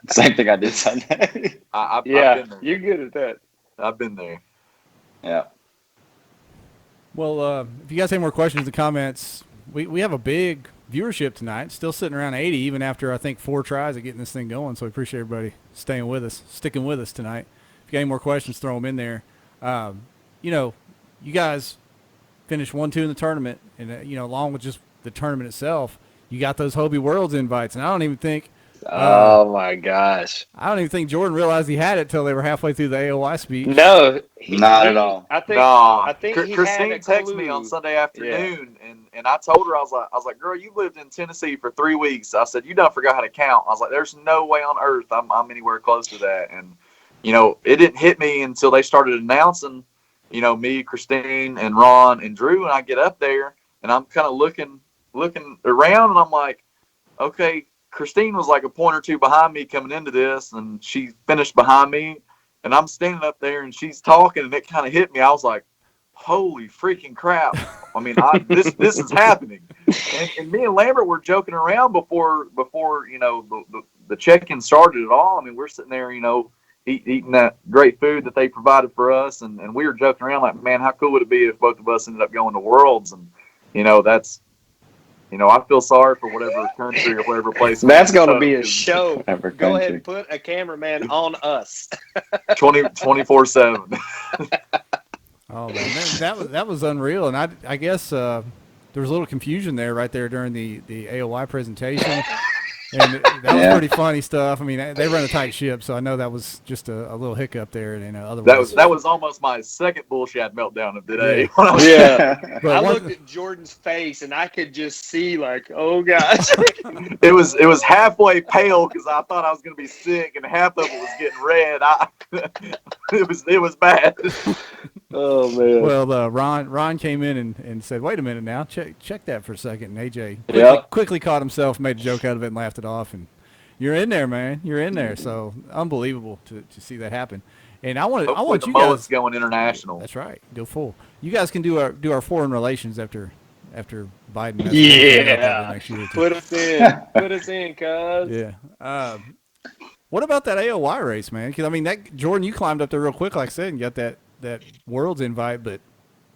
Same thing I did Sunday. I've been there. You're good at that. I've been there. Yeah. Well, if you guys have more questions in the comments, we have a big viewership tonight. Still sitting around 80, even after I think 4 tries at getting this thing going. So we appreciate everybody sticking with us tonight. If you got any more questions, throw them in there. You guys finished 1-2 in the tournament, and along with just the tournament itself, you got those Hobie Worlds invites, and I don't even think. Oh my gosh! I don't even think Jordan realized he had it till they were halfway through the AOY speech. No, not at all. I think he Christine had a texted clue. me on Sunday afternoon, and I told her I was like, girl, you lived in Tennessee for 3 weeks. I said, you done forgot how to count. I was like, there's no way on earth I'm anywhere close to that. And it didn't hit me until they started announcing. Me, Christine, and Ron, and Drew, and I get up there, and I'm kind of looking around, and I'm like, okay, Christine was like a point or two behind me coming into this, and she finished behind me, and I'm standing up there, and she's talking, and it kind of hit me. I was like, holy freaking crap. I mean, this is happening. And me and Lambert were joking around before the check-in started at all. I mean, we're sitting there, eating that great food that they provided for us, and we were joking around like, man, how cool would it be if both of us ended up going to Worlds? And that's I feel sorry for whatever country or whatever place. That's going to be a show. Go ahead and put a cameraman on us. 24/7. Oh man, that was unreal, and I guess there was a little confusion there right there during the AOY presentation. And that was pretty funny stuff. I mean, they run a tight ship, so I know that was just a little hiccup there. And otherwise, that was almost my second bullshit meltdown of the day. Yeah, I looked at Jordan's face, and I could just see like, oh gosh. It was halfway pale because I thought I was going to be sick, and half of it was getting red. It was bad. Oh man. Well, Ron came in and said, "Wait a minute now, check that for a second." And AJ quickly caught himself, made a joke out of it, and laughed it off. And you're in there, man. You're in there. So unbelievable to see that happen. And I want you guys going international. That's right. Go full. You guys can do our foreign relations after Biden. Next year Put us in. Put us in, cuz. Yeah. What about that AOY race, man? Because I mean, Jordan, you climbed up there real quick, like I said, and got that Worlds invite, but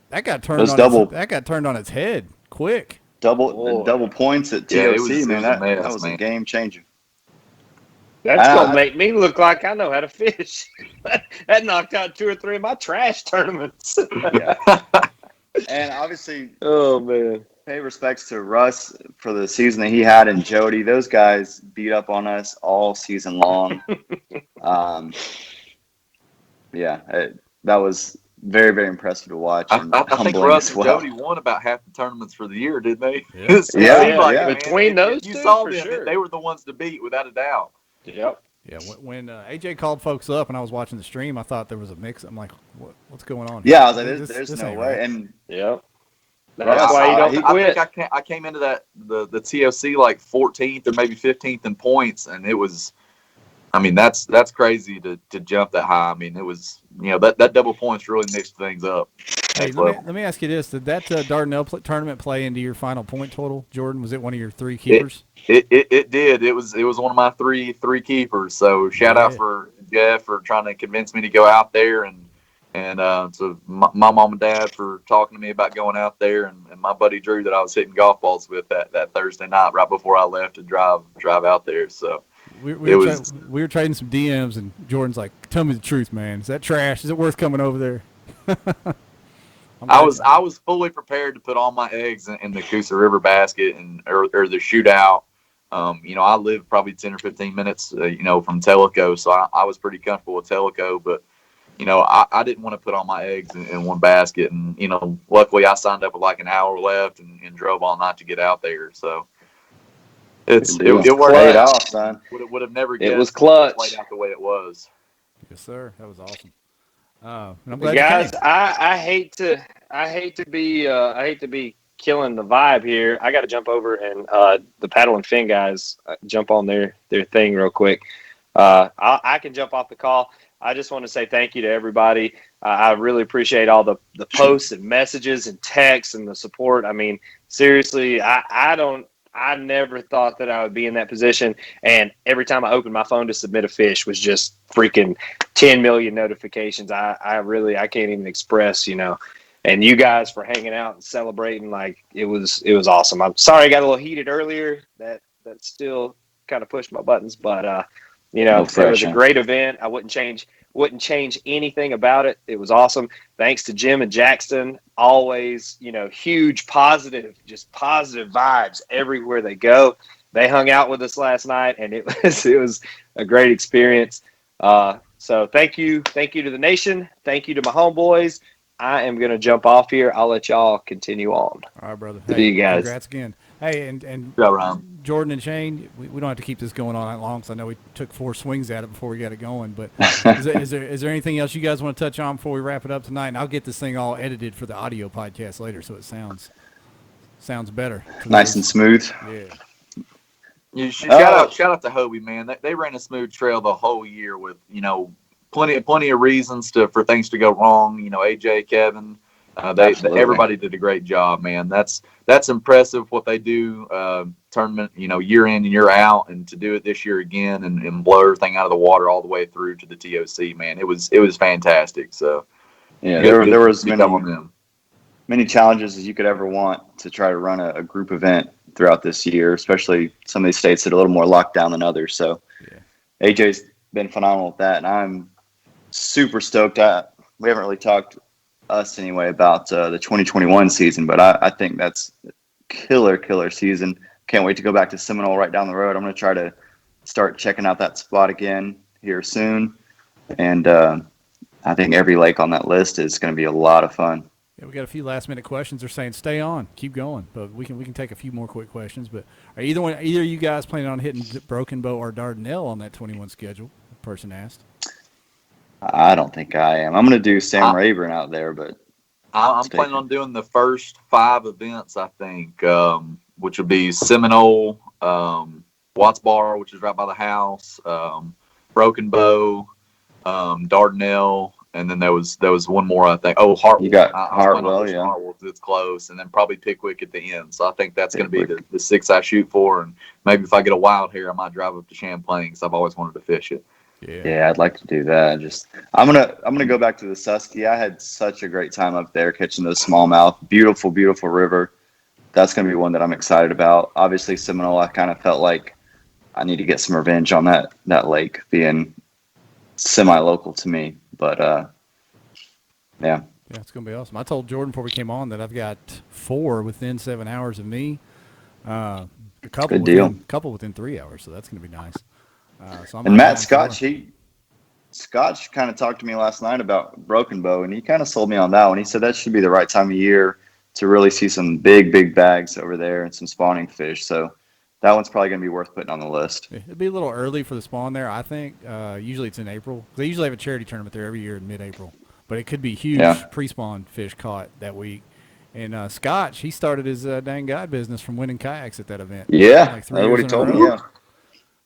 that got turned on its head quick. Double points at TOC, man. That was a game changer. That's gonna make me look like I know how to fish. That knocked out 2 or 3 of my trash tournaments. And obviously, oh man, pay respects to Russ for the season that he had, and Jody. Those guys beat up on us all season long. That was very, very impressive to watch. I think Russ and Jody won about half the tournaments for the year, didn't they? Yeah. Between those you two, saw for them, sure. They were the ones to beat, without a doubt. Yep. Yeah, when AJ called folks up and I was watching the stream, I thought there was a mix. I'm like, what's going on here? Yeah, I was like, there's no way. Right. And yep. That's why you don't quit. I think I came into the TOC like 14th or maybe 15th in points, and it was I mean, that's crazy to jump that high. I mean, it was, that double points really mixed things up. Hey, let me ask you this: did that Dardanelle tournament play into your final point total, Jordan? Was it one of your three keepers? It did. It was one of my three keepers. So shout out for Jeff for trying to convince me to go out there, and so my mom and dad for talking to me about going out there, and my buddy Drew that I was hitting golf balls with that Thursday night right before I left to drive out there. So we were trading some DMs, and Jordan's like, "Tell me the truth, man. Is that trash? Is it worth coming over there?" I was fully prepared to put all my eggs in the Coosa River basket or the shootout. I live probably 10 or 15 minutes, from Tellico, so I was pretty comfortable with Tellico. But I didn't want to put all my eggs in one basket, and luckily I signed up with like an hour left and drove all night to get out there. So it worked played off, son. Would have never guessed it was clutch. It played out the way it was. Yes, sir. That was awesome. And I'm glad guys, I hate to be killing the vibe here. I got to jump over and the paddle and fin guys jump on their thing real quick. I can jump off the call. I just want to say thank you to everybody. I really appreciate all the posts and messages and texts and the support. I mean, seriously, I never thought that I would be in that position. And every time I opened my phone to submit a fish was just freaking 10 million notifications. I can't even express, and you guys for hanging out and celebrating. Like it was awesome. I'm sorry I got a little heated earlier. That still kind of pushed my buttons, but it was a great event. I wouldn't change anything about it. It was awesome. Thanks to Jim and Jackson. Always, huge positive vibes everywhere they go. They hung out with us last night, and it was a great experience. So thank you to the nation. Thank you to my homeboys. I am going to jump off here. I'll let y'all continue on. All right, brother. See you guys. Congrats again. Hey, and Jordan and Shane, we don't have to keep this going on that long because I know we took 4 swings at it before we got it going. But is there anything else you guys want to touch on before we wrap it up tonight? And I'll get this thing all edited for the audio podcast later, so it sounds better. Nice and smooth. Yeah. Shout out to Hobie, man. They ran a smooth trail the whole year with plenty of reasons for things to go wrong. AJ, Kevin. Everybody did a great job, man. That's impressive what they do, tournament, year in and year out, and to do it this year again and blow everything out of the water all the way through to the TOC, man. It was fantastic. So yeah, there was many challenges as you could ever want to try to run a group event throughout this year, especially some of these states that are a little more locked down than others. So AJ's been phenomenal with that, and I'm super stoked. We haven't really talked us anyway about the 2021 season, but I think that's a killer season. Can't wait to go back to Seminole right down the road. I'm going to try to start checking out that spot again here soon, and I think every lake on that list is going to be a lot of fun. Yeah, we got a few last minute questions. They're saying stay on, keep going, but we can take a few more quick questions. But are either of you guys planning on hitting Broken Bow or Dardanelle on that 21 schedule? The person asked. I don't think I am. I'm going to do Sam Rayburn out there, but I'm planning on doing the first 5 events, I think, which would be Seminole, Watts Bar, which is right by the house, Broken Bow, Dardanelle, and then there was one more, I think. Oh, Hartwell. You got Hartwell, yeah. Hartwell, it's close, and then probably Pickwick at the end. So I think that's going to be the 6 I shoot for, and maybe if I get a wild hair, I might drive up to Champlain because I've always wanted to fish it. Yeah, I'd like to do that. I'm gonna go back to the Susky. I had such a great time up there catching those smallmouth. Beautiful river. That's gonna be one that I'm excited about. Obviously, Seminole, I kind of felt like I need to get some revenge on that lake being semi-local to me. But yeah, it's gonna be awesome. I told Jordan before we came on that I've got 4 within 7 hours of me. A couple within 3 hours, so that's gonna be nice. And Matt Scotch, Scotch kind of talked to me last night about Broken Bow, and he kind of sold me on that one. He said that should be the right time of year to really see some big bags over there and some spawning fish. So that one's probably going to be worth putting on the list. It'd be a little early for the spawn there, I think. Usually it's in April. They usually have a charity tournament there every year in mid-April. But it could be huge pre-spawn fish caught that week. And Scotch, he started his dang guide business from winning kayaks at that event. Yeah, that's what he told me, yeah.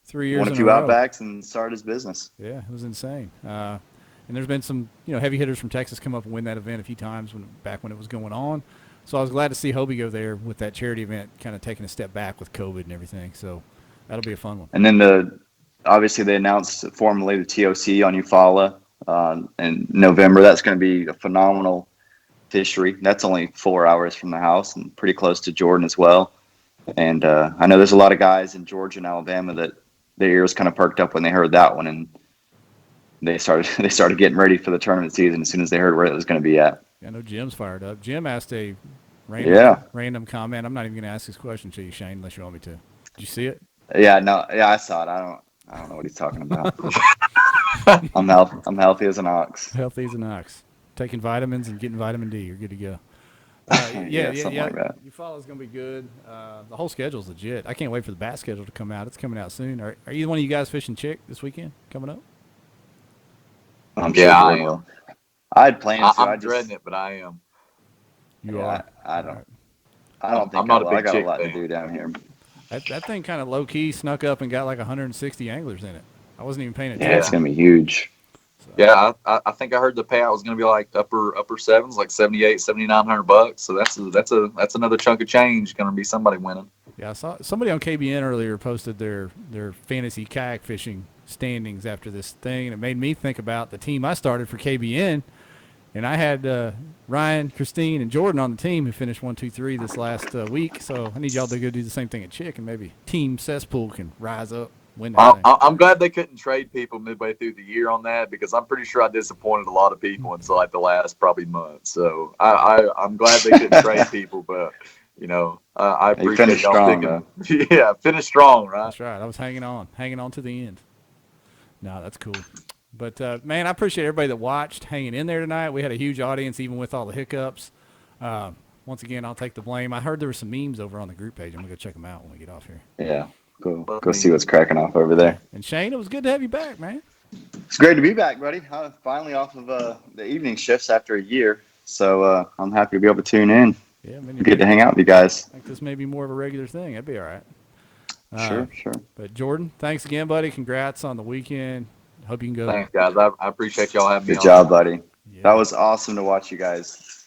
3 years won a in few row. Outbacks and started his business. Yeah, it was insane. And there's been some, heavy hitters from Texas come up and win that event a few times back when it was going on. So I was glad to see Hobie go there with that charity event, kind of taking a step back with COVID and everything. So that'll be a fun one. And then obviously they announced formally the TOC on Eufaula in November. That's going to be a phenomenal fishery. That's only 4 hours from the house and pretty close to Jordan as well. And I know there's a lot of guys in Georgia and Alabama that their ears kind of perked up when they heard that one, and they started getting ready for the tournament season as soon as they heard where it was going to be at. I know Jim's fired up. Jim asked a random comment. I'm not even going to ask this question to you, Shane, unless you want me to. Did you see it? Yeah, no, yeah, I saw it. I don't know what he's talking about. I'm healthy as an ox. Healthy as an ox. Taking vitamins and getting vitamin D. You're good to go. Yeah, something like that. Eufaula's going to be good. The whole schedule's legit. I can't wait for the bat schedule to come out. It's coming out soon. Are either one of you guys fishing chick this weekend coming up? I'm sure I am. I had plans to. I'm dreading it, but I am. You are? I don't think I'm not a I big got a chick lot fan. to do down here. That thing kind of low-key snuck up and got like 160 anglers in it. I wasn't even paying attention. Yeah, it's going to be huge. So, Yeah, I think I heard the payout was going to be like upper sevens, like $7,800-$7,900. So that's another chunk of change going to be somebody winning. Yeah, I saw somebody on KBN earlier posted their fantasy kayak fishing standings after this thing, and it made me think about the team I started for KBN, and I had Ryan, Christine, and Jordan on the team who finished 1, 2, 3 this last week. So I need y'all to go do the same thing at Chick, and maybe Team Cesspool can rise up, win that thing. I'm glad they couldn't trade people midway through the year on that, because I'm pretty sure I disappointed a lot of people until like the last probably month. So I'm glad they couldn't trade people, but I appreciate y'all sticking. Yeah, finish strong, right? That's right. I was hanging on to the end. No, that's cool. But, man, I appreciate everybody that watched, hanging in there tonight. We had a huge audience, even with all the hiccups. Once again, I'll take the blame. I heard there were some memes over on the group page. I'm going to go check them out when we get off here. Yeah, go see what's cracking off over there. And, Shane, it was good to have you back, man. It's great to be back, buddy. I'm finally off of the evening shifts after a year, so I'm happy to be able to tune in. Yeah, good to hang out with you guys. I think this may be more of a regular thing. That'd be all right. Sure. But, Jordan, thanks again, buddy. Congrats on the weekend. Hope you can go. Thanks, guys. I appreciate y'all having me on. Good job, buddy. Yeah. That was awesome to watch you guys.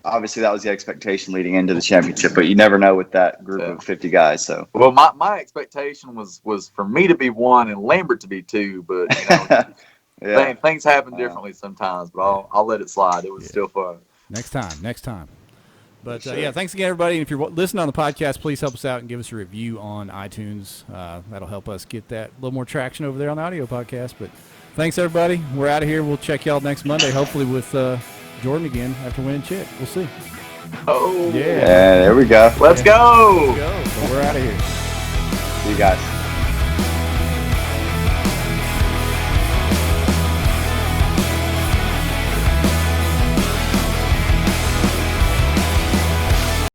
Obviously, that was the expectation leading into the championship, but you never know with that group of 50 guys. So, well, my expectation was for me to be 1 and Lambert to be 2, but things happen differently sometimes. But I'll let it slide. It was still fun. Next time. But, sure. Thanks again, everybody. And if you're listening on the podcast, please help us out and give us a review on iTunes. That'll help us get that little more traction over there on the audio podcast. But thanks, everybody. We're out of here. We'll check y'all next Monday, hopefully with Jordan again after winning Chick. We'll see. Oh, yeah. Yeah, there we go. Let's go. So we're out of here. See you guys.